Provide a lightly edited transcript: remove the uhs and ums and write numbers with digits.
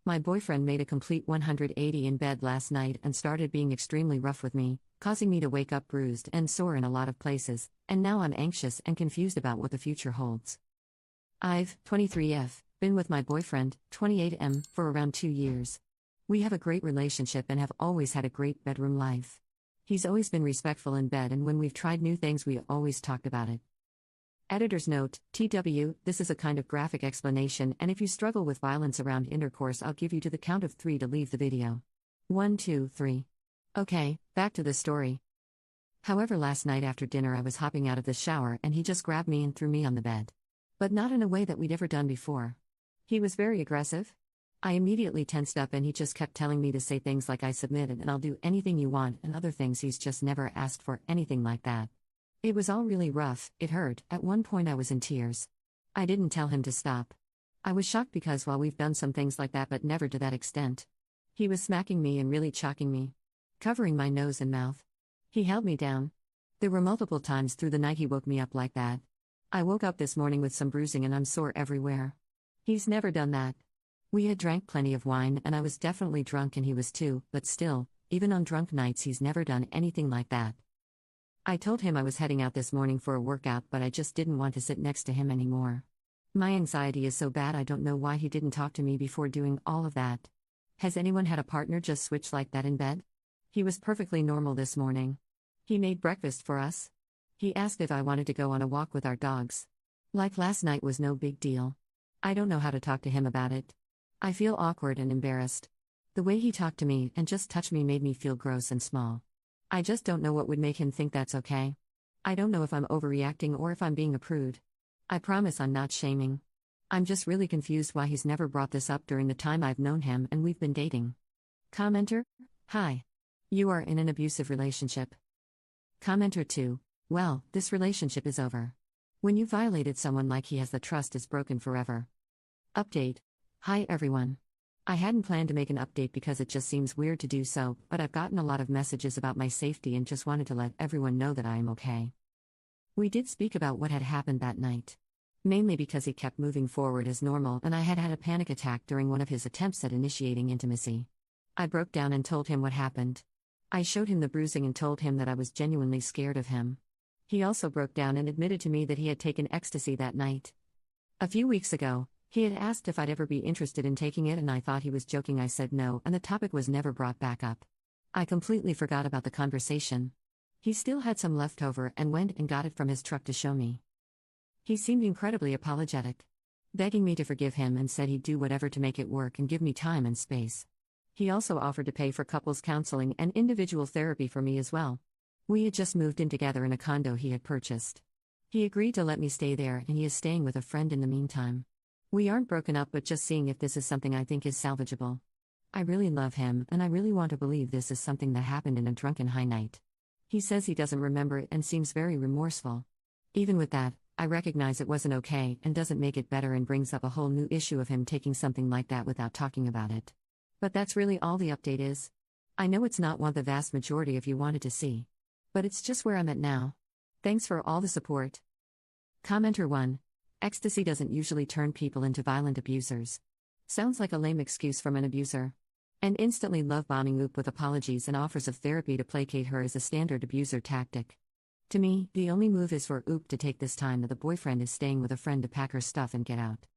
My boyfriend made a complete 180 in bed last night and started being extremely rough with me, causing me to wake up bruised and sore in a lot of places, and now I'm anxious and confused about what the future holds. I've, 23F, been with my boyfriend, 28M, for around 2 years. We have a great relationship and have always had a great bedroom life. He's always been respectful in bed, and when we've tried new things, we always talked about it. Editor's note: TW, this is a kind of graphic explanation, and if you struggle with violence around intercourse, I'll give you to the count of 3 to leave the video. 1, 2, 3. Okay, back to the story. However, last night after dinner, I was hopping out of the shower and he just grabbed me and threw me on the bed. But not in a way that we'd ever done before. He was very aggressive. I immediately tensed up and he just kept telling me to say things like "I submitted and I'll do anything you want," and other things he's just never asked for, anything like that. It was all really rough, it hurt, at one point I was in tears. I didn't tell him to stop. I was shocked because while we've done some things like that, but never to that extent. He was smacking me and really choking me. Covering my nose and mouth. He held me down. There were multiple times through the night he woke me up like that. I woke up this morning with some bruising and I'm sore everywhere. He's never done that. We had drank plenty of wine and I was definitely drunk and he was too, but still, even on drunk nights he's never done anything like that. I told him I was heading out this morning for a workout, but I just didn't want to sit next to him anymore. My anxiety is so bad, I don't know why he didn't talk to me before doing all of that. Has anyone had a partner just switch like that in bed? He was perfectly normal this morning. He made breakfast for us. He asked if I wanted to go on a walk with our dogs. Like last night was no big deal. I don't know how to talk to him about it. I feel awkward and embarrassed. The way he talked to me and just touched me made me feel gross and small. I just don't know what would make him think that's okay. I don't know if I'm overreacting or if I'm being a prude. I promise I'm not shaming. I'm just really confused why he's never brought this up during the time I've known him and we've been dating. Commenter: Hi. You are in an abusive relationship. Commenter 2: Well, this relationship is over. When you violated someone like he has, the trust is broken forever. Update: Hi everyone. I hadn't planned to make an update because it just seems weird to do so, but I've gotten a lot of messages about my safety and just wanted to let everyone know that I am okay. We did speak about what had happened that night. Mainly because he kept moving forward as normal and I had had a panic attack during one of his attempts at initiating intimacy. I broke down and told him what happened. I showed him the bruising and told him that I was genuinely scared of him. He also broke down and admitted to me that he had taken ecstasy that night. A few weeks ago, he had asked if I'd ever be interested in taking it and I thought he was joking. I said no, and the topic was never brought back up. I completely forgot about the conversation. He still had some left over and went and got it from his truck to show me. He seemed incredibly apologetic, begging me to forgive him and said he'd do whatever to make it work and give me time and space. He also offered to pay for couples counseling and individual therapy for me as well. We had just moved in together in a condo he had purchased. He agreed to let me stay there and he is staying with a friend in the meantime. We aren't broken up, but just seeing if this is something I think is salvageable. I really love him and I really want to believe this is something that happened in a drunken high night. He says he doesn't remember it and seems very remorseful. Even with that, I recognize it wasn't okay and doesn't make it better and brings up a whole new issue of him taking something like that without talking about it. But that's really all the update is. I know it's not what the vast majority of you wanted to see. But it's just where I'm at now. Thanks for all the support. Commenter 1: Ecstasy doesn't usually turn people into violent abusers. Sounds like a lame excuse from an abuser. And instantly love-bombing Oop with apologies and offers of therapy to placate her is a standard abuser tactic. To me, the only move is for Oop to take this time that the boyfriend is staying with a friend to pack her stuff and get out.